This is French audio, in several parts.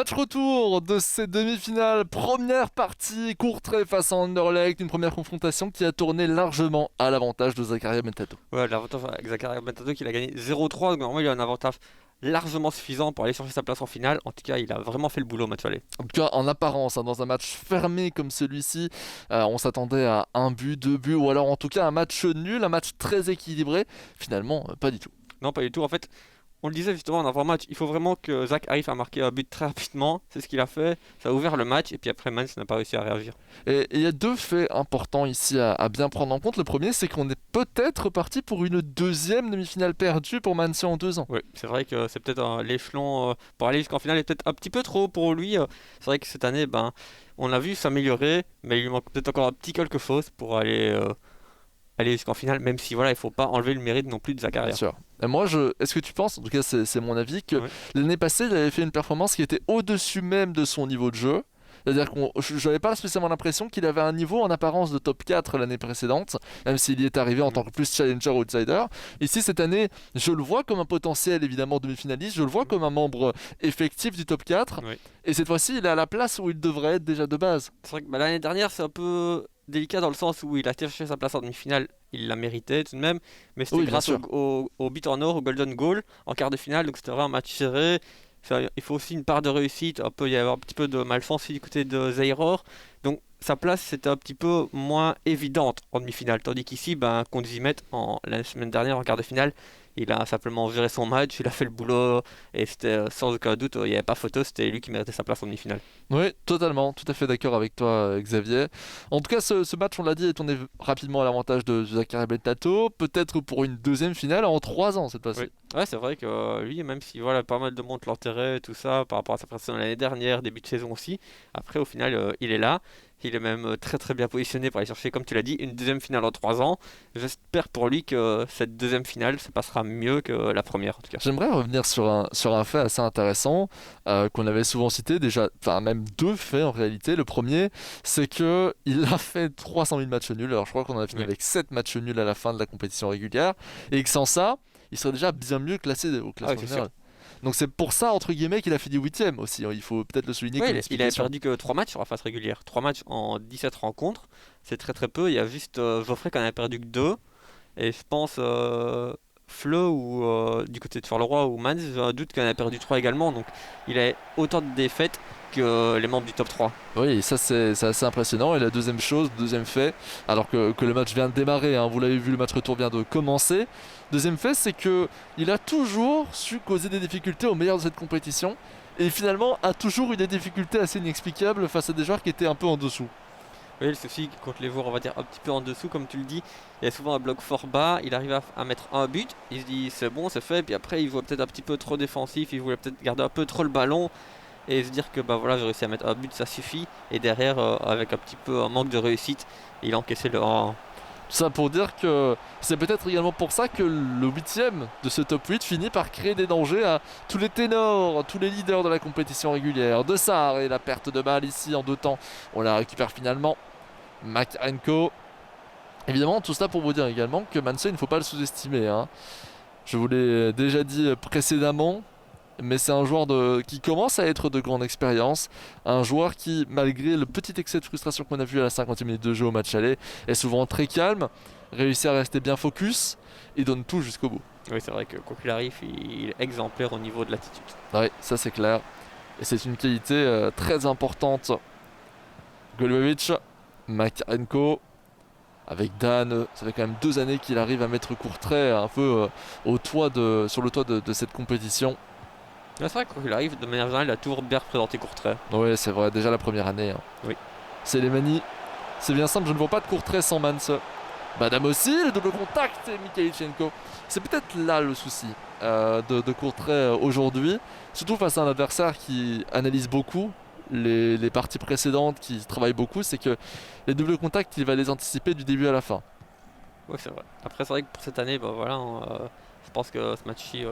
Match retour de ces demi-finales, première partie, Courtrai face à Anderlecht, une première confrontation qui a tourné largement à l'avantage de Zakaria Bentato. Ouais, l'avantage avec Zakaria Bentato qu'il a gagné 0-3, donc normalement il a un avantage largement suffisant pour aller chercher sa place en finale. En tout cas, il a vraiment fait le boulot au match aller. En tout cas, en apparence, dans un match fermé comme celui-ci, on s'attendait à un but, deux buts, ou alors en tout cas un match nul, un match très équilibré. Finalement, pas du tout. Non, pas du tout. En fait, on le disait justement en avant-match, il faut vraiment que Zach arrive à marquer un but très rapidement. C'est ce qu'il a fait. Ça a ouvert le match et puis après, Mans n'a pas réussi à réagir. Et il y a deux faits importants ici à bien prendre en compte. Le premier, c'est qu'on est peut-être parti pour une deuxième demi-finale perdue pour Manso en 2 ans. Oui, c'est vrai que c'est peut-être l'échelon pour aller jusqu'en finale est peut-être un petit peu trop haut pour lui. C'est vrai que cette année, on l'a vu s'améliorer, mais il lui manque peut-être encore un petit quelque chose pour aller jusqu'en finale, même si voilà, il faut pas enlever le mérite non plus de Bien Zakaria. sûr. Et moi, est-ce que tu penses, en tout cas c'est mon avis, que Ouais. l'année passée, il avait fait une performance qui était au-dessus même de son niveau de jeu? C'est-à-dire que je n'avais pas spécialement l'impression qu'il avait un niveau en apparence de top 4 l'année précédente, même s'il y est arrivé en tant que plus challenger outsider. Ici, cette année, je le vois comme un potentiel évidemment demi-finaliste, je le vois comme un membre effectif du top 4, Oui. et cette fois-ci, il est à la place où il devrait être déjà de base. C'est vrai que l'année dernière, c'est un peu délicat dans le sens où il a cherché sa place en demi-finale. Il l'a mérité tout de même, mais c'était Oui, bien grâce sûr. au but en or, au Golden Goal, en quart de finale, donc c'était vraiment un match serré. Il faut aussi une part de réussite, il y avait un petit peu de malchance aussi du côté de Zayror. Donc sa place c'était un petit peu moins évidente en demi-finale. Tandis qu'ici, contre Zimet, la semaine dernière en quart de finale, il a simplement géré son match, il a fait le boulot, et c'était sans aucun doute, il n'y avait pas photo, c'était lui qui méritait sa place en demi-finale. Oui, totalement, tout à fait d'accord avec toi, Xavier. En tout cas, ce match, on l'a dit, est tourné rapidement à l'avantage de Zakaria Bentato, peut-être pour une deuxième finale en 3 ans cette Oui. fois-ci. Ouais, c'est vrai que lui, même si voilà, pas mal de monde l'enterrait, tout ça, par rapport à sa prestation l'année dernière, début de saison aussi, après au final, il est là. Il est même très très bien positionné pour aller chercher, comme tu l'as dit, une deuxième finale en 3 ans. J'espère pour lui que cette deuxième finale se passera mieux que la première en tout cas. J'aimerais revenir sur un fait assez intéressant qu'on avait souvent cité, déjà, enfin même deux faits en réalité. Le premier, c'est que il a fait 300 000 matchs nuls, alors je crois qu'on en a fini Oui, avec 7 matchs nuls à la fin de la compétition régulière, et que sans ça, il serait déjà bien mieux classé au ah, oui, classement c'est sûr. général. Donc c'est pour ça, entre guillemets, qu'il a fini 8ème aussi, hein. Il faut peut-être le souligner Ouais, comme il avait explication. perdu que 3 matchs sur la phase régulière. 3 matchs en 17 rencontres, c'est très très peu. Il y a juste Geoffrey qui en a perdu que 2. Et je pense Fleu ou du côté de Charleroi ou Mans, j'ai un doute qu'il en a perdu 3 également. Donc il a autant de défaites que les membres du top 3. Oui, et ça c'est assez impressionnant. Et la deuxième chose, deuxième fait, alors que le match vient de démarrer, hein, vous l'avez vu, le match retour vient de commencer. Deuxième fait, c'est que il a toujours su causer des difficultés au meilleur de cette compétition. Et finalement, a toujours eu des difficultés assez inexplicables face à des joueurs qui étaient un peu en dessous. Oui, le souci contre les Vours, on va dire un petit peu en dessous, comme tu le dis, il y a souvent un bloc fort bas, il arrive à mettre un but, il se dit c'est bon, c'est fait, puis après il voit peut-être un petit peu trop défensif, il voulait peut-être garder un peu trop le ballon et se dire que bah voilà, j'ai réussi à mettre un but, ça suffit, et derrière, avec un petit peu un manque de réussite, il a encaissé le 1. Tout ça pour dire que c'est peut-être également pour ça que le huitième de ce top 8 finit par créer des dangers à tous les ténors, tous les leaders de la compétition régulière. De Sarr et la perte de balle ici en 2 temps, on la récupère finalement. Makarenko. Évidemment, tout cela pour vous dire également que Manso, il ne faut pas le sous-estimer, hein. Je vous l'ai déjà dit précédemment, mais c'est un joueur qui commence à être de grande expérience. Un joueur qui, malgré le petit excès de frustration qu'on a vu à la 50e minute de jeu au match aller, est souvent très calme, réussit à rester bien focus et donne tout jusqu'au bout. Oui, c'est vrai que quoi qu'il arrive, il est exemplaire au niveau de l'attitude. Oui, ça c'est clair. Et c'est une qualité très importante. Golubovic, Makarenko, avec Dan, ça fait quand même 2 années qu'il arrive à mettre Courtrai un peu sur le toit de cette compétition. Mais c'est vrai que quoi qu'il arrive, de manière générale, il a toujours bien représenté Courtrai. Ouais, c'est vrai, déjà la première année, hein. Oui. C'est les manies. C'est bien simple, je ne vois pas de Courtrai sans Mans. Madame aussi, le double contact et Mikhailchenko. C'est peut-être là le souci de Courtrai aujourd'hui, surtout face à un adversaire qui analyse beaucoup les parties précédentes, qui travaille beaucoup, c'est que les doubles contacts, il va les anticiper du début à la fin. Oui, c'est vrai. Après, c'est vrai que pour cette année, bah voilà, je pense que ce match-ci,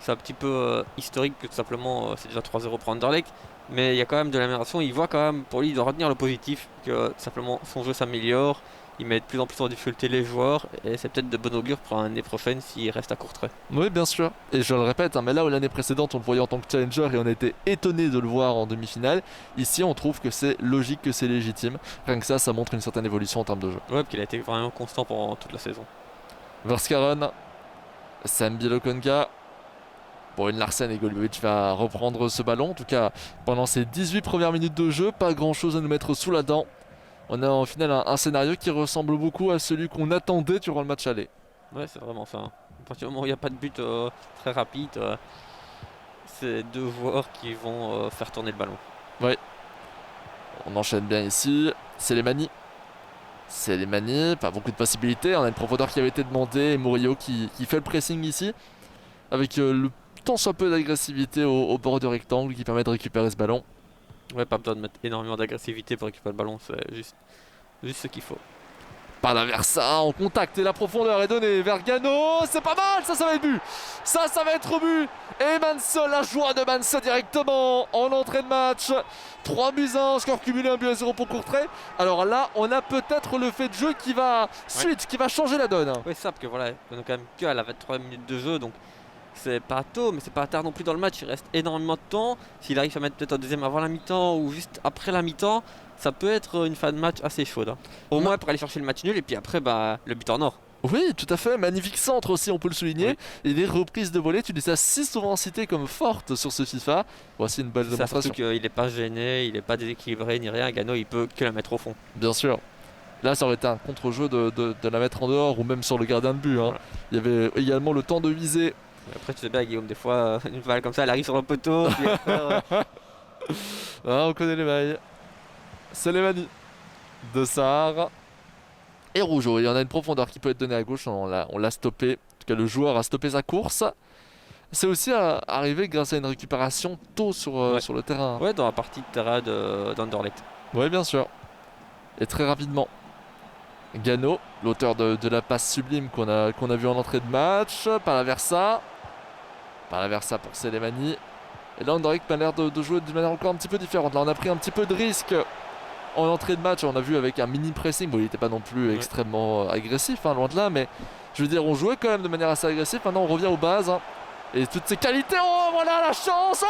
c'est un petit peu historique que tout simplement c'est déjà 3-0 pour Anderlecht. Mais il y a quand même de l'amélioration. Il voit quand même, pour lui, il doit retenir le positif, que simplement son jeu s'améliore. Il met de plus en plus en difficulté les joueurs. Et c'est peut-être de bon augure pour l'année prochaine s'il reste à Courtrai. Oui, bien sûr. Et je le répète, hein, mais là où l'année précédente on le voyait en tant que challenger et on était étonné de le voir en demi-finale, ici on trouve que c'est logique, que c'est légitime. Rien que ça montre une certaine évolution en termes de jeu. Ouais, parce qu'il a été vraiment constant pendant toute la saison. Verskaren, Sambi Lokonga. Bon, une Larsen et Golubovic va reprendre ce ballon. En tout cas, pendant ces 18 premières minutes de jeu, pas grand chose à nous mettre sous la dent. On a en final un scénario qui ressemble beaucoup à celui qu'on attendait durant le match aller. Ouais, c'est vraiment ça. À partir du moment où il n'y a pas de but très rapide, c'est deux joueurs qui vont faire tourner le ballon. Ouais. On enchaîne bien ici. Selemani, pas beaucoup de possibilités. On a une profondeur qui avait été demandée et Murillo qui fait le pressing ici. Avec le tant soit peu d'agressivité au bord du rectangle qui permet de récupérer ce ballon. Ouais, pas besoin de mettre énormément d'agressivité pour récupérer le ballon, c'est juste ce qu'il faut. Par l'inversa, en contact et la profondeur est donnée vers Gano. C'est pas mal, ça va être but. Ça va être but. Et Manse, la joie de Manse directement en entrée de match. 3-1, score cumulé 1-0 pour Courtrai. Alors là, on a peut-être le fait de jeu qui va switch, qui va changer la donne. Oui, ça, parce que voilà, on est quand même qu'à la 23 minutes de jeu, donc c'est pas tôt, mais c'est pas tard non plus dans le match. Il reste énormément de temps. S'il arrive à mettre peut-être un deuxième avant la mi-temps ou juste après la mi-temps, ça peut être une fin de match assez chaude. Hein. Au moins pour aller chercher le match nul et puis après, le but en or. Oui, tout à fait. Magnifique centre aussi, on peut le souligner. Oui. Et des reprises de volée, tu les as si souvent citées comme fortes sur ce FIFA. Voici une belle démonstration. Surtout qu'il n'est pas gêné, il n'est pas déséquilibré ni rien. Gano, il peut que la mettre au fond. Bien sûr. Là, ça aurait été un contre-jeu de la mettre en dehors ou même sur le gardien de but. Hein. Voilà. Il y avait également le temps de viser. Après, tu sais bien, Guillaume, des fois, une balle comme ça, elle arrive sur le poteau. On connaît les mailles. Selemani, De Sar et Rougeau. Il y en a une profondeur qui peut être donnée à gauche. On l'a stoppé. En tout cas, le joueur a stoppé sa course. C'est aussi arrivé grâce à une récupération tôt sur le terrain. Ouais, dans la partie de terrain d'Anderlecht. Oui, bien sûr. Et très rapidement. Gano, l'auteur de la passe sublime qu'on a vu en entrée de match. Par la Versa pour Selemani. Et là, Anderlecht a l'air de jouer d'une manière encore un petit peu différente. Là, on a pris un petit peu de risque en entrée de match. On a vu avec un mini pressing. Bon, il n'était pas non plus extrêmement agressif, hein, loin de là. Mais je veux dire, on jouait quand même de manière assez agressive. Maintenant, on revient aux bases. Hein, et toutes ces qualités. Oh, voilà la chance.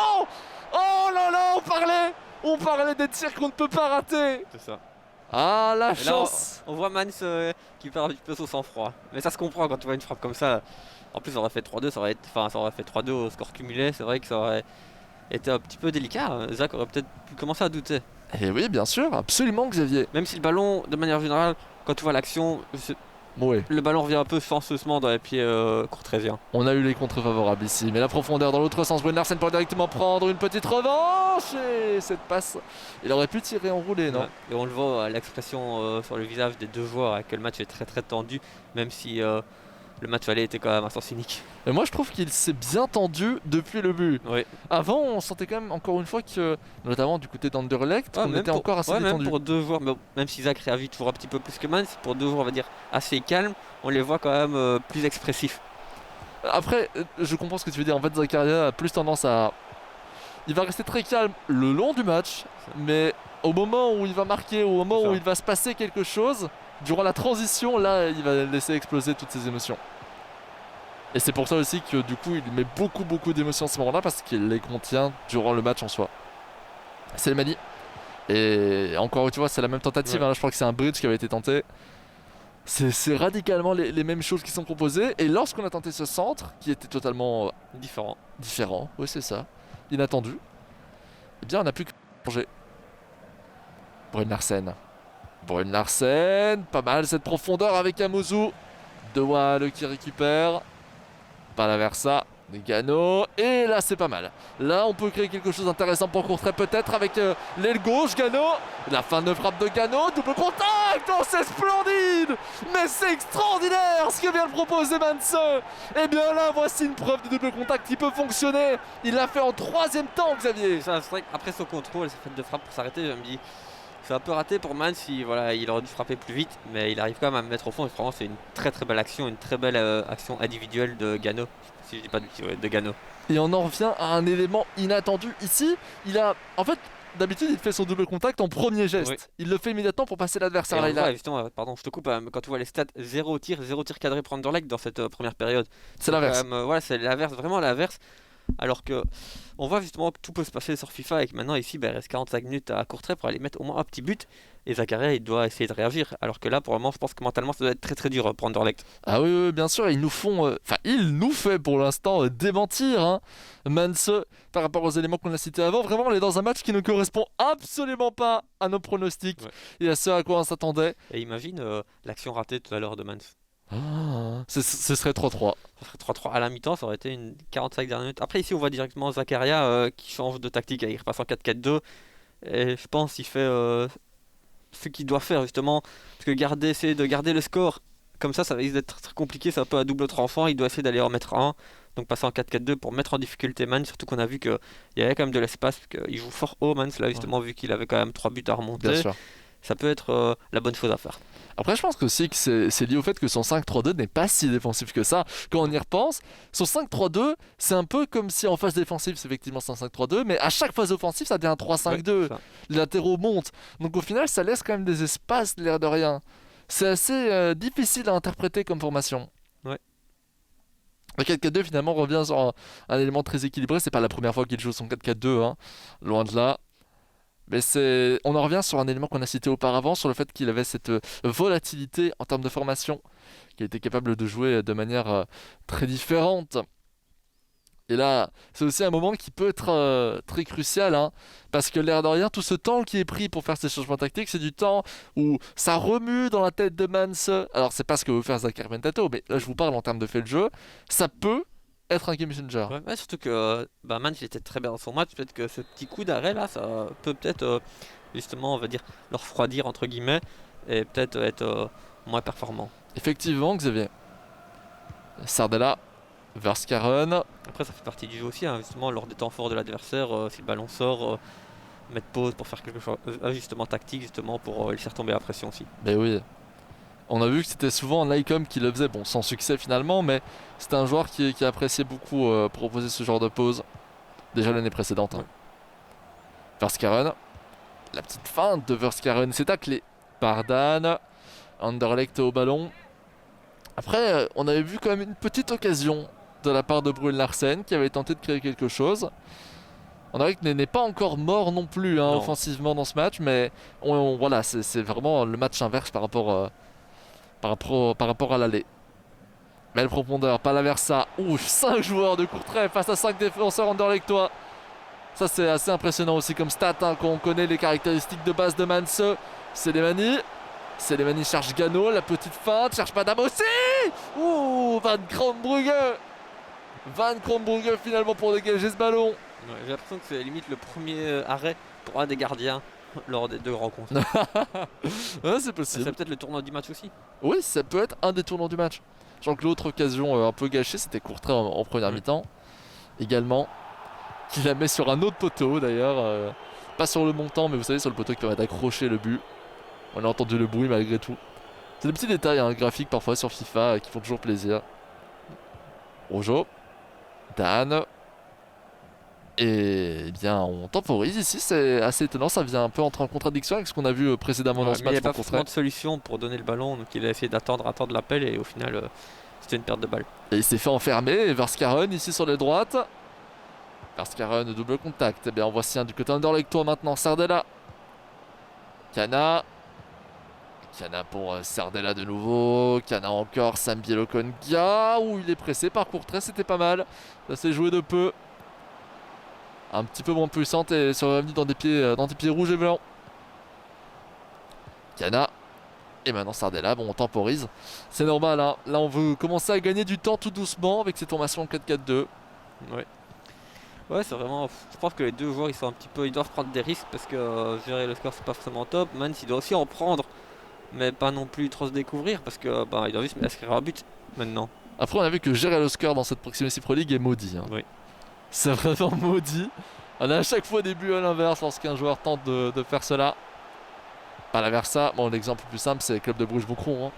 Oh là là, on parlait des tirs qu'on ne peut pas rater. C'est ça. Ah, la chance. Là, on voit Mans qui perd un petit peu son sang-froid. Mais ça se comprend quand tu vois une frappe comme ça. En plus, ça aurait fait 3-2, ça aurait fait 3-2 au score cumulé. C'est vrai que ça aurait été un petit peu délicat. Zach aurait peut-être pu commencer à douter. Et oui, bien sûr, absolument, Xavier. Même si le ballon, de manière générale, quand tu vois l'action, le ballon revient un peu chanceusement dans les pieds courtraisiens. On a eu les contres favorables ici, mais la profondeur dans l'autre sens. Brune Larsen pour directement prendre une petite revanche. Et cette passe, il aurait pu tirer enroulé, non? Et on le voit à l'expression sur le visage des deux joueurs, que le match est très très tendu, même si le match aller était quand même assez cynique. Et moi je trouve qu'il s'est bien tendu depuis le but. Oui. Avant on sentait quand même encore une fois que, notamment du côté d'Anderlecht, on était encore assez détendu. Même pour deux joueurs, même si Zach réagit toujours un petit peu plus que Mans, pour deux joueurs on va dire assez calmes, on les voit quand même plus expressifs. Après, je comprends ce que tu veux dire. En fait, Zakaria a plus tendance à... Il va rester très calme le long du match, mais au moment où il va marquer, au moment où il va se passer quelque chose, durant la transition, là, il va laisser exploser toutes ses émotions. Et c'est pour ça aussi que du coup, il met beaucoup d'émotions à ce moment-là, parce qu'il les contient durant le match en soi. C'est le Mani. Et encore, tu vois, c'est la même tentative. Ouais. Hein, là, je crois que c'est un bridge qui avait été tenté. C'est radicalement les mêmes choses qui sont proposées. Et lorsqu'on a tenté ce centre, qui était totalement différent, oui c'est ça, inattendu, eh bien on n'a plus que changer. Brune Larsen, pas mal cette profondeur avec Amouzou. De Waal qui récupère. Pas la Versa. Gano, et là c'est pas mal. Là on peut créer quelque chose d'intéressant pour Courtrai peut-être avec l'aile gauche. Gano, la fin de frappe de Gano, double contact. Oh c'est splendide. Mais c'est extraordinaire ce que vient de proposer Manse. Et bien là voici une preuve de double contact qui peut fonctionner. Il l'a fait en troisième temps, Xavier. C'est vrai qu'après son contrôle, sa fin de frappe pour s'arrêter, je me dis C'est un peu raté pour Mans, voilà, il aurait dû frapper plus vite, mais il arrive quand même à me mettre au fond. Et vraiment, c'est une très très belle action, une très belle action individuelle de Gano. Si je dis pas de bêtises, ouais, de Gano. Et on en revient à un élément inattendu. Ici, en fait, d'habitude, il fait son double contact en premier geste. Oui. Il le fait immédiatement pour passer Et l'adversaire. on Là, voit, justement, pardon, je te coupe, mais quand tu vois les stats, 0 tir cadré pour Anderlecht dans cette première période. c'est l'inverse. Voilà, c'est l'inverse, vraiment l'inverse. Alors que on voit justement que tout peut se passer sur FIFA et que maintenant ici, il reste 45 minutes à Courtrai pour aller mettre au moins un petit but. Et Zakaria, il doit essayer de réagir. Alors que là, pour le moment, je pense que mentalement, ça doit être très très dur pour Anderlecht. Ah oui, oui, bien sûr, ils nous font. Enfin, il nous fait pour l'instant démentir, hein, Mance, par rapport aux éléments qu'on a cités avant. Vraiment, on est dans un match qui ne correspond absolument pas à nos pronostics et à ce à quoi on s'attendait. Et imagine l'action ratée tout à l'heure de Mans. Ce serait 3-3. Ça serait 3-3 à la mi-temps, ça aurait été une 45 dernières minutes. Après, ici, on voit directement Zakaria qui change de tactique. Il repasse en 4-4-2. Et je pense qu'il fait ce qu'il doit faire, justement. Parce que essayer de garder le score, comme ça risque d'être très compliqué. C'est un peu à double tranchant. Il doit essayer d'aller en mettre un. Donc passer en 4-4-2 pour mettre en difficulté Mans. Surtout qu'on a vu qu'il y avait quand même de l'espace. Parce qu'il joue fort haut, Mans, là, justement, vu qu'il avait quand même 3 buts à remonter. Bien sûr. Ça peut être la bonne chose à faire. Après, je pense aussi que c'est lié au fait que son 5-3-2 n'est pas si défensif que ça. Quand on y repense, son 5-3-2, c'est un peu comme si en phase défensive, c'est effectivement un 5-3-2, mais à chaque phase offensive, ça devient un 3-5-2. Ouais, Les latéraux montent. Donc au final, ça laisse quand même des espaces, l'air de rien. C'est assez difficile à interpréter comme formation. Ouais. Le 4-4-2 finalement revient sur un élément très équilibré. C'est pas la première fois qu'il joue son 4-4-2, hein. Loin de là. Mais on en revient sur un élément qu'on a cité auparavant, sur le fait qu'il avait cette volatilité en termes de formation, qu'il était capable de jouer de manière très différente. Et là, c'est aussi un moment qui peut être très crucial, hein, parce que l'air de rien, tout ce temps qui est pris pour faire ces changements tactiques, c'est du temps où ça remue dans la tête de Mance. Alors, c'est pas ce que veut faire Zakaria Mentato, mais là, je vous parle en termes de fait de jeu. Ça peut être un game changer. Ouais, surtout que Mans il était très bien dans son match. Peut-être que ce petit coup d'arrêt là, ça peut peut-être justement, on va dire, le refroidir entre guillemets et peut-être être moins performant. Effectivement, Xavier. Sardella, Verskaren. Après, ça fait partie du jeu aussi, hein, justement, lors des temps forts de l'adversaire, si le ballon sort, mettre pause pour faire quelque chose, ajustement tactique, justement, pour laisser retomber la pression aussi. Ben oui. On a vu que c'était souvent Nycom qui le faisait, bon, sans succès finalement, mais c'était un joueur qui appréciait beaucoup proposer ce genre de pause. Déjà l'année précédente. Hein. Verskaren. La petite feinte de Verskaren, c'est taclé par Dan. Anderlecht au ballon. Après, on avait vu quand même une petite occasion de la part de Brune Larsen qui avait tenté de créer quelque chose. Anderlecht n'est pas encore mort non plus hein, offensivement dans ce match, mais voilà, c'est vraiment le match inverse par rapport à l'aller. Belle profondeur, Palaversa. Ouf, 5 joueurs de Courtrai face à 5 défenseurs anderlechtois. Ça c'est assez impressionnant aussi comme stat hein, quand on connaît les caractéristiques de base de Mance. Selemani cherche Gano, la petite feinte, cherche Madame aussi. Ouh, Van Kronbrugge finalement pour dégager ce ballon. Ouais, j'ai l'impression que c'est limite le premier arrêt pour un des gardiens lors des 2 rencontres. Ouais, c'est possible. C'est peut-être le tournoi du match aussi. Oui, ça peut être un des tournants du match. Je crois que l'autre occasion un peu gâchée, c'était Courtrai en première mi-temps. Également, qui la met sur un autre poteau d'ailleurs. Pas sur le montant, mais vous savez, sur le poteau qui permet d'accrocher le but. On a entendu le bruit malgré tout. C'est des petits détails hein, graphiques parfois sur FIFA qui font toujours plaisir. Rojo, Dan. Et bien, on temporise ici, c'est assez étonnant, ça vient un peu entrer en contradiction avec ce qu'on a vu précédemment dans ce match. Il n'y a pas forcément de solution pour donner le ballon, donc il a essayé d'attendre l'appel et au final, c'était une perte de balle. Et il s'est fait enfermer, et Verskaren ici sur les droites. Verskaren, double contact. Et bien, en voici un du côté Anderlecht maintenant, Sardella. Kana pour Sardella de nouveau. Kana encore, Sam Bielokonga. Où il est pressé par Courtrai, c'était pas mal. Ça s'est joué de peu. Un petit peu moins puissante et c'est revenu dans des pieds rouges et blancs. Kana. Et maintenant Sardella, bon on temporise. C'est normal hein. Là on veut commencer à gagner du temps tout doucement avec cette formation 4-4-2. Ouais c'est vraiment. Je pense que les deux joueurs ils doivent prendre des risques parce que gérer le score c'est pas forcément top. Mans il doit aussi en prendre, mais pas non plus trop se découvrir parce que il doit juste inscrire un but maintenant. Après on a vu que gérer le score dans cette Proximity Pro League est maudit. Hein. Oui. C'est vraiment maudit. On a à chaque fois des buts à l'inverse lorsqu'un joueur tente de faire cela. Palaversa, bon l'exemple le plus simple c'est le club de Bruges-Moucron hein,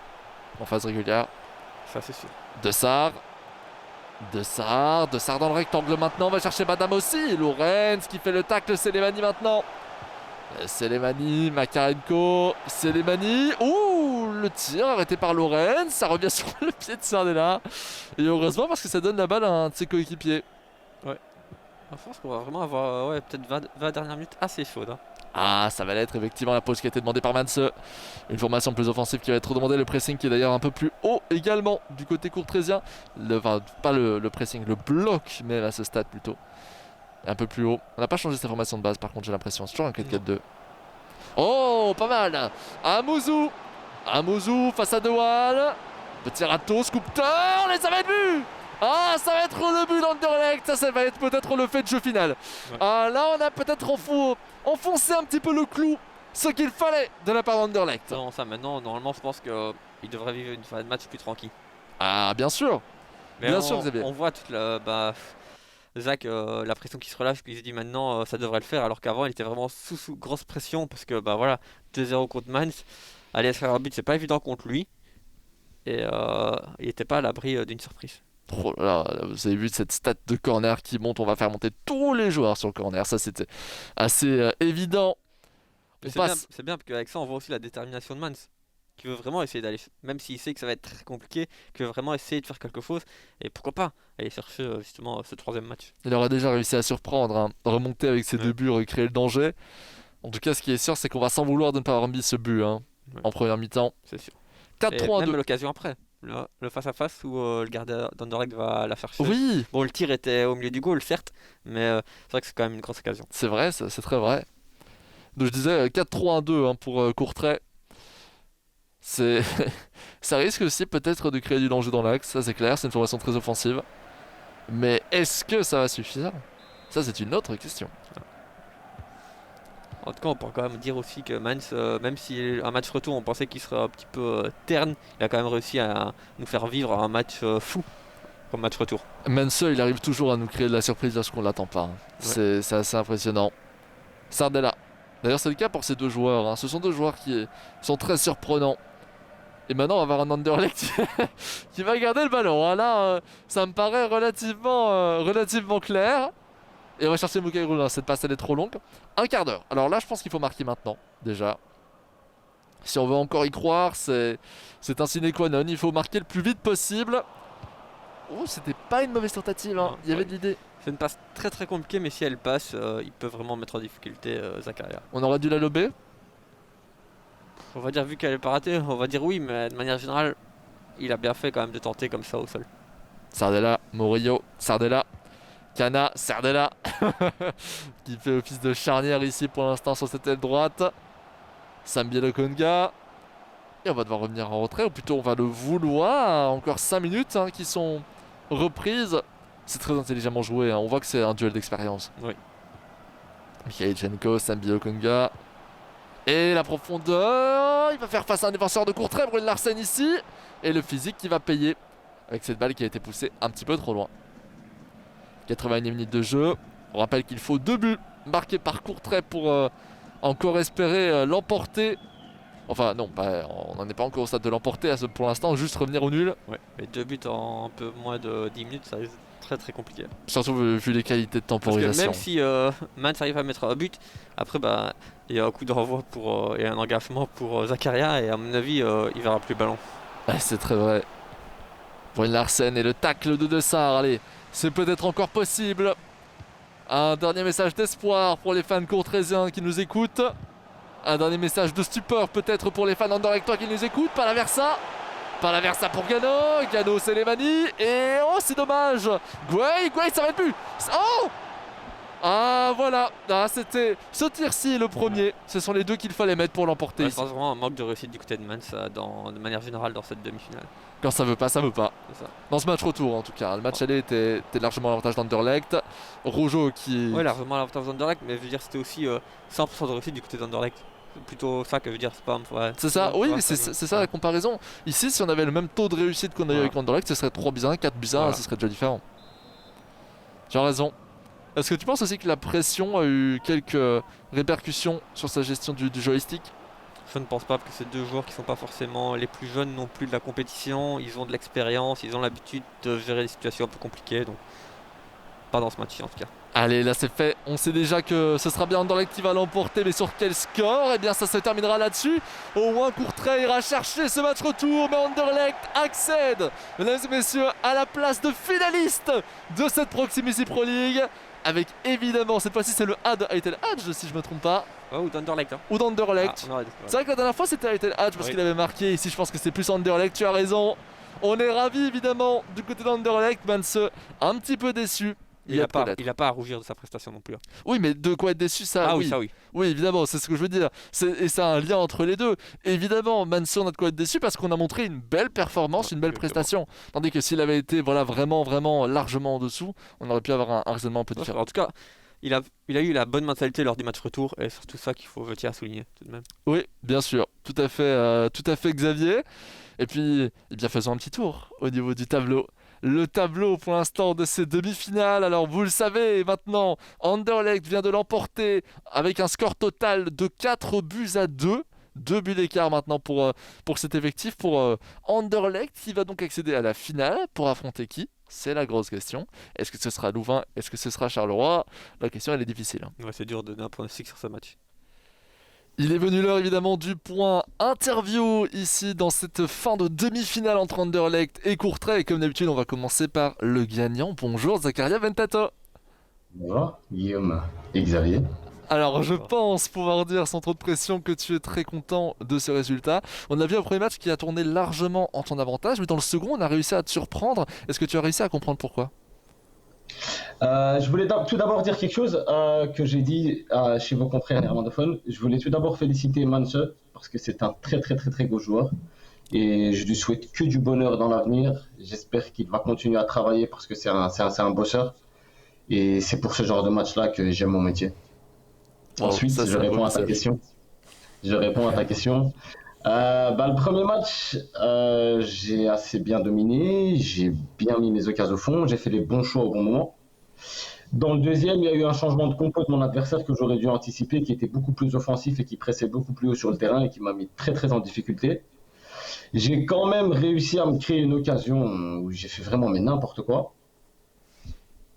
en phase régulière. Ça c'est sûr. De Sar dans le rectangle maintenant, on va chercher Madame aussi. Lorenz qui fait le tacle, Selemani maintenant. Selemani, Makarenko, Selemani. Ouh, le tir arrêté par Lorenz, ça revient sur le pied de Sardella. Et heureusement parce que ça donne la balle à un de ses coéquipiers. Ouais. Je pense qu'on va vraiment avoir peut-être 20 dernières minutes assez chaudes. Hein. Ah, ça va l'être effectivement la pause qui a été demandée par Mans. Une formation plus offensive qui va être demandée. Le pressing qui est d'ailleurs un peu plus haut également du côté courtraisien. Enfin, pas le pressing, le bloc, mais à ce stade plutôt. Un peu plus haut. On n'a pas changé sa formation de base par contre, j'ai l'impression. C'est toujours un 4-4-2. Oh, pas mal. Amouzou face à Dewal. Petit râteau, sculpteur, et ça va être but. Ah, ça va être le but d'Anderlecht. Ça va être peut-être le fait de jeu final. Ouais. Ah, là, on a peut-être enfoncé un petit peu le clou. Ce qu'il fallait de la part d'Anderlecht. Non, ça maintenant, normalement, je pense qu'il devrait vivre une fin de match plus tranquille. Ah, bien sûr. Mais bien sûr, Xavier. On voit toute Zach, la pression qui se relâche, puis il se dit maintenant ça devrait le faire, alors qu'avant il était vraiment sous grosse pression parce que 2-0 contre Mans, aller faire un but c'est pas évident contre lui et il était pas à l'abri d'une surprise. Oh là, vous avez vu cette stat de corner qui monte, on va faire monter tous les joueurs sur le corner, ça c'était assez évident. C'est bien parce qu'avec ça on voit aussi la détermination de Mans qui veut vraiment essayer d'aller, même s'il sait que ça va être très compliqué, qui veut vraiment essayer de faire quelque chose, et pourquoi pas aller chercher justement ce troisième match. Il aura déjà réussi à surprendre, hein, remonter avec ses deux buts, recréer le danger. En tout cas, ce qui est sûr, c'est qu'on va s'en vouloir de ne pas avoir mis ce but hein, en première mi-temps. C'est sûr. 4-3-2. Même l'occasion après, le face-à-face où le gardien d'Anderlecht va la faire chercher. Oui. Bon, le tir était au milieu du goal, certes, mais c'est vrai que c'est quand même une grosse occasion. C'est vrai, c'est très vrai. Donc je disais 4-3-1-2 hein, pour Courtrai. Ça risque aussi peut-être de créer du danger dans l'axe, ça c'est clair, c'est une formation très offensive. Mais est-ce que ça va suffire? Ça c'est une autre question. En tout cas, on peut quand même dire aussi que Mans, même si un match retour on pensait qu'il serait un petit peu terne, il a quand même réussi à nous faire vivre un match fou comme match retour. Mans, il arrive toujours à nous créer de la surprise lorsqu'on l'attend pas. Hein. Ouais. C'est assez impressionnant. Sardella. D'ailleurs c'est le cas pour ces deux joueurs, hein. Ce sont deux joueurs qui sont très surprenants. Et maintenant on va avoir un Anderlecht qui va garder le ballon. Hein. Là ça me paraît relativement clair. Et on va chercher Mukairo, hein. Cette passe elle est trop longue. Un quart d'heure. Alors là je pense qu'il faut marquer maintenant déjà. Si on veut encore y croire, c'est un sine qua non. Il faut marquer le plus vite possible. Oh, c'était pas une mauvaise tentative, hein. Il y avait de l'idée. C'est une passe très très compliquée, mais si elle passe, il peut vraiment mettre en difficulté Zakaria. On aurait dû la lober. On va dire, vu qu'elle n'est pas ratée, on va dire oui, mais de manière générale, il a bien fait quand même de tenter comme ça au sol. Sardella, Murillo, Sardella, Cana, Sardella, qui fait office de charnière ici pour l'instant sur cette aile droite. Sambi Lokonga. Et on va devoir revenir en retrait, ou plutôt on va le vouloir. Encore 5 minutes hein, qui sont reprises. C'est très intelligemment joué, hein. On voit que c'est un duel d'expérience. Oui. Mikhailchenko, Sambi Lokonga. Et la profondeur, il va faire face à un défenseur de Courtrai, Brune Larsen ici. Et le physique qui va payer avec cette balle qui a été poussée un petit peu trop loin. 81e minute de jeu. On rappelle qu'il faut 2 buts marqués par Courtrai pour encore espérer l'emporter. Enfin non, on n'en est pas encore au stade de l'emporter pour l'instant, juste revenir au nul. Ouais, mais 2 buts en un peu moins de 10 minutes, ça risque très très compliqué. Surtout vu les qualités de temporisation. Parce que même si Mans arrive à mettre un but, après il y a un coup d'envoi et un engagement pour Zakaria, et à mon avis il verra plus le ballon. Ouais, c'est très vrai. Brune Larsen et le tacle de Dessart, allez, c'est peut-être encore possible. Un dernier message d'espoir pour les fans courtraisiens qui nous écoutent. Un dernier message de stupeur peut-être pour les fans anderlechtois qui nous écoutent. Palaversa pour Gano. Gano Selemani. Et oh c'est dommage. Guay ça va être but. Oh. Ah voilà. Ah, c'était ce tir-ci le premier. Ce sont les deux qu'il fallait mettre pour l'emporter. Je pense vraiment un manque de réussite du côté de Mans de manière générale dans cette demi-finale. Quand ça veut pas, ça veut pas. C'est ça. Dans ce match retour en tout cas. Le match aller était largement à l'avantage d'Anderlecht. Rojo qui... Oui, largement à l'avantage d'Anderlecht, mais je veux dire c'était aussi 100% de réussite du côté d'Anderlecht. C'est plutôt ça que veut dire spam. Ouais. C'est ça, oui, c'est ça la comparaison. Ici, si on avait le même taux de réussite qu'on a eu avec Anderlecht, ce serait 3 buts 1, 4 buts 1, ce serait déjà différent. Tu as raison. Est-ce que tu penses aussi que la pression a eu quelques répercussions sur sa gestion du joystick? Je ne pense pas que c'est deux joueurs qui sont pas forcément les plus jeunes non plus de la compétition. Ils ont de l'expérience, ils ont l'habitude de gérer des situations un peu compliquées, donc pas dans ce match en tout cas. Allez, là c'est fait. On sait déjà que ce sera bien Anderlecht qui va l'emporter, mais sur quel score? Eh bien, ça se terminera là-dessus. Au moins, Courtrai ira chercher ce match retour, mais Anderlecht accède, mesdames et messieurs, à la place de finaliste de cette Proximity Pro League. Avec évidemment, cette fois-ci, c'est le A de Eitel Hadj, si je me trompe pas. Ou d'Anderlecht. Ou d'Anderlecht. Ah, c'est vrai que la dernière fois, c'était Eitel Hadj parce qu'il avait marqué. Ici, je pense que c'est plus Anderlecht. Tu as raison. On est ravis, évidemment, du côté d'Anderlecht. Manse, un petit peu déçu. Il a pas à rougir de sa prestation non plus. Oui, mais de quoi être déçu, ça, Ah oui. oui, ça oui. Oui, évidemment, c'est ce que je veux dire. Et ça a un lien entre les deux. Évidemment, Mansour, on a de quoi être déçu parce qu'on a montré une belle performance, une belle prestation. Tandis que s'il avait été vraiment, vraiment largement en dessous, on aurait pu avoir un raisonnement un peu différent. En tout cas, il a eu la bonne mentalité lors du match retour et c'est surtout ça qu'il faut à souligner tout de même. Oui, bien sûr. Tout à fait, Xavier. Et puis, eh bien, faisons un petit tour au niveau du tableau. Le tableau pour l'instant de ces demi-finales. Alors vous le savez maintenant, Anderlecht vient de l'emporter avec un score total de 4-2. 2 buts d'écart maintenant pour cet effectif, pour Anderlecht qui va donc accéder à la finale pour affronter qui? C'est la grosse question. Est-ce que ce sera Louvain? Est-ce que ce sera Charleroi? La question elle est difficile. Ouais, c'est dur de donner un pronostic sur ce match. Il est venu l'heure évidemment du point interview ici dans cette fin de demi-finale entre Anderlecht et Courtrai. Et comme d'habitude, on va commencer par le gagnant. Bonjour Zakaria Ventato. Bonjour Guillaume et Xavier. Alors je pense pouvoir dire sans trop de pression que tu es très content de ce résultat. On a vu un premier match qui a tourné largement en ton avantage, mais dans le second on a réussi à te surprendre. Est-ce que tu as réussi à comprendre pourquoi ? Je voulais tout d'abord dire quelque chose que j'ai dit chez vos confrères néerlandophones. Je voulais tout d'abord féliciter Manse parce que c'est un très très très très beau joueur et je lui souhaite que du bonheur dans l'avenir. J'espère qu'il va continuer à travailler parce que c'est un bosseur et c'est pour ce genre de match-là que j'aime mon métier. Ensuite, je réponds à ta question. Le premier match, j'ai assez bien dominé, j'ai bien mis mes occasions au fond, j'ai fait les bons choix au bon moment. Dans le deuxième, il y a eu un changement de compo de mon adversaire que j'aurais dû anticiper, qui était beaucoup plus offensif et qui pressait beaucoup plus haut sur le terrain et qui m'a mis très très en difficulté. J'ai quand même réussi à me créer une occasion où j'ai fait vraiment n'importe quoi.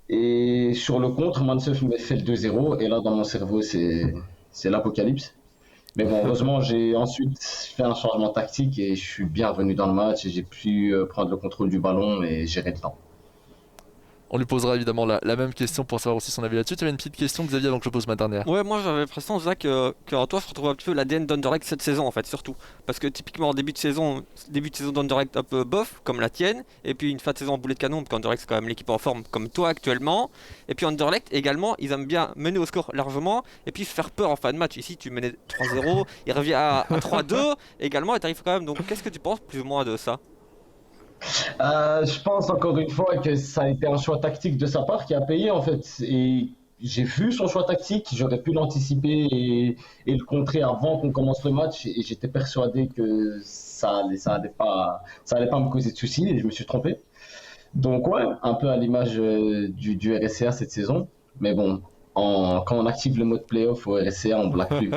Et sur le contre, Mansef m'a fait le 2-0 et là dans mon cerveau c'est l'apocalypse. Mais bon, heureusement, j'ai ensuite fait un changement tactique et je suis bien revenu dans le match et j'ai pu prendre le contrôle du ballon et gérer le temps. On lui posera évidemment la même question pour savoir aussi son avis là-dessus. Tu avais une petite question, Xavier, avant que je pose ma dernière. Ouais, moi j'avais l'impression, Zach, que toi, je retrouve un petit peu l'ADN d'Anderlecht cette saison en fait, surtout. Parce que typiquement, début de saison d'Anderlecht un peu bof, comme la tienne, et puis une fin de saison en boulet de canon, parce qu'Anderlecht c'est quand même l'équipe en forme comme toi actuellement. Et puis Anderlecht également, ils aiment bien mener au score largement, et puis se faire peur en fin de match. Ici, tu menais 3-0, il revient à 3-2 également, et t'arrives quand même. Donc qu'est-ce que tu penses plus ou moins de ça? Je pense encore une fois que ça a été un choix tactique de sa part qui a payé en fait. Et j'ai vu son choix tactique, j'aurais pu l'anticiper et le contrer avant qu'on commence le match. Et j'étais persuadé que ça allait pas me causer de soucis et je me suis trompé. Donc ouais, un peu à l'image du RSCA cette saison. Mais bon, quand on active le mode playoff au RSCA, on blague plus.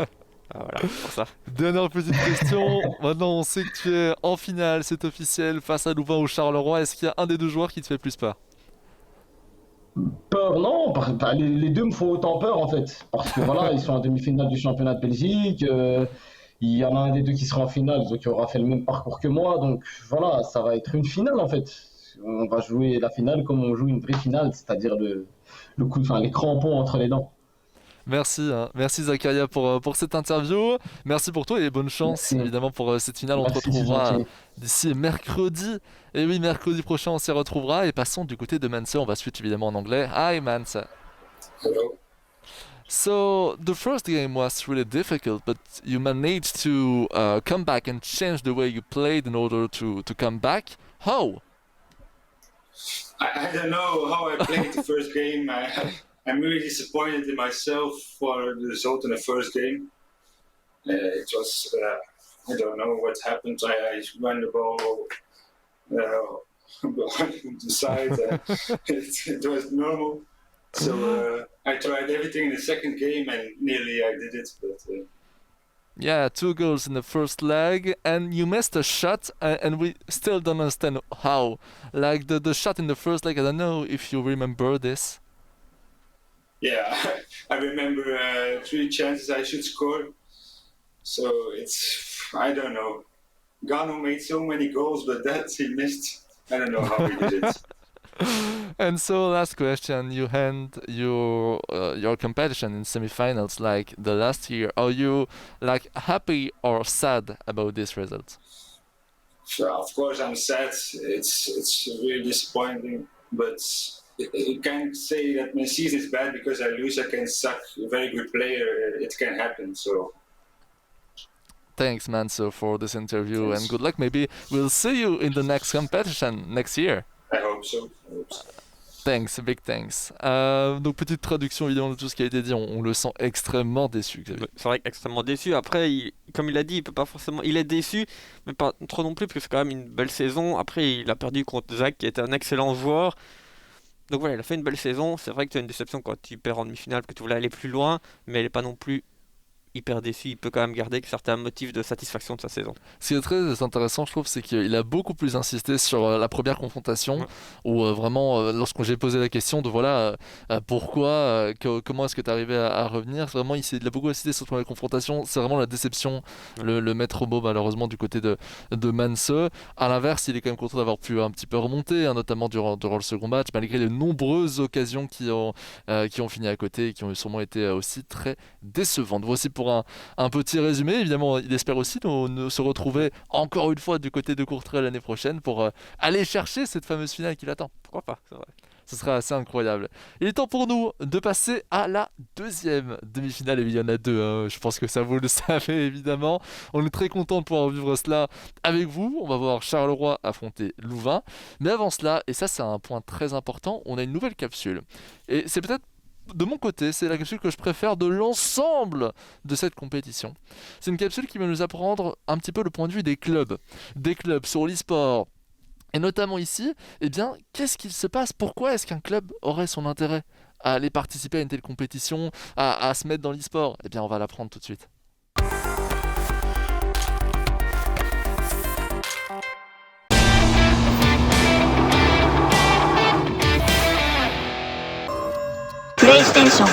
Ah, voilà, pour ça. Dernière petite question. Maintenant, on sait que tu es en finale, c'est officiel, face à Louvain ou Charleroi. Est-ce qu'il y a un des deux joueurs qui te fait plus peur? Peur, non, les deux me font autant peur en fait. Parce que voilà, ils sont en demi-finale du championnat de Belgique. Il y en a un des deux qui sera en finale, donc qui aura fait le même parcours que moi. Donc voilà, ça va être une finale en fait. On va jouer la finale comme on joue une vraie finale, c'est-à-dire les crampons entre les dents. Merci Zakaria pour cette interview. Merci pour toi et bonne chance évidemment pour cette finale. On te retrouvera d'ici mercredi. Et oui, mercredi prochain on s'y retrouvera. Et passons du côté de Manse. On va switch évidemment en anglais. Hi Manse. Hello. So the first game was really difficult, but you managed to come back and change the way you played in order to come back. How? I don't know how I played the first game. I'm really disappointed in myself for the result in the first game. It was, I don't know what happened. I ran the ball behind the side. It was normal. So I tried everything in the second game and nearly I did it. But Yeah, 2 goals in the first leg, and you missed a shot, and we still don't understand how. Like the shot in the first leg, I don't know if you remember this. Yeah, I remember 3 chances I should score. So I don't know. Gano made so many goals, but that he missed. I don't know how he did it. And so, last question: you hand your competition in semifinals like the last year. Are you like happy or sad about this result? So of course I'm sad. It's really disappointing, but you can't say that my season is bad because I lose against such a very good player. It can happen. So Thanks, Manso, for this interview, Thanks. and good luck. Maybe we'll see you in the next competition next year. I hope so. Thanks, big thanks. Donc petite traduction évidemment de tout ce qui a été dit, on le sent extrêmement déçu, Xavier. C'est vrai qu'extrêmement déçu. Après, comme il a dit, il peut pas forcément. Il est déçu, mais pas trop non plus, parce que c'est quand même une belle saison. Après, il a perdu contre Zach, qui était un excellent joueur. Donc voilà, il a fait une belle saison. C'est vrai que tu as une déception quand tu perds en demi-finale, que tu voulais aller plus loin, mais elle est pas non plus hyper déçu. Il peut quand même garder certains motifs de satisfaction de sa saison. Ce qui est très intéressant, je trouve, c'est qu'il a beaucoup plus insisté sur la première confrontation, Ouais. où vraiment, lorsque j'ai posé la question de voilà, pourquoi, comment est-ce que tu arrivé à revenir, vraiment, il a beaucoup insisté sur la première confrontation. C'est vraiment la déception, le maître mot, malheureusement, du côté de Manse. À l'inverse, il est quand même content d'avoir pu un petit peu remonter, hein, notamment durant le second match, malgré les nombreuses occasions qui ont fini à côté et qui ont sûrement été aussi très décevantes. Voici pour un petit résumé. Évidemment, il espère aussi nous se retrouver encore une fois du côté de Courtrai l'année prochaine pour aller chercher cette fameuse finale qui l'attend. Pourquoi pas, c'est vrai. Ce serait assez incroyable. Il est temps pour nous de passer à la deuxième demi-finale. Et il y en a 2, hein. Je pense que ça vous le savez évidemment. On est très content de pouvoir vivre cela avec vous. On va voir Charleroi affronter Louvain. Mais avant cela, et ça c'est un point très important, on a une nouvelle capsule. Et c'est peut-être de mon côté, c'est la capsule que je préfère de l'ensemble de cette compétition. C'est une capsule qui va nous apprendre un petit peu le point de vue des clubs sur l'e-sport. Et notamment ici, eh bien, qu'est-ce qu'il se passe? Pourquoi est-ce qu'un club aurait son intérêt à aller participer à une telle compétition, à se mettre dans l'e-sport? Eh bien, on va l'apprendre tout de suite. PlayStation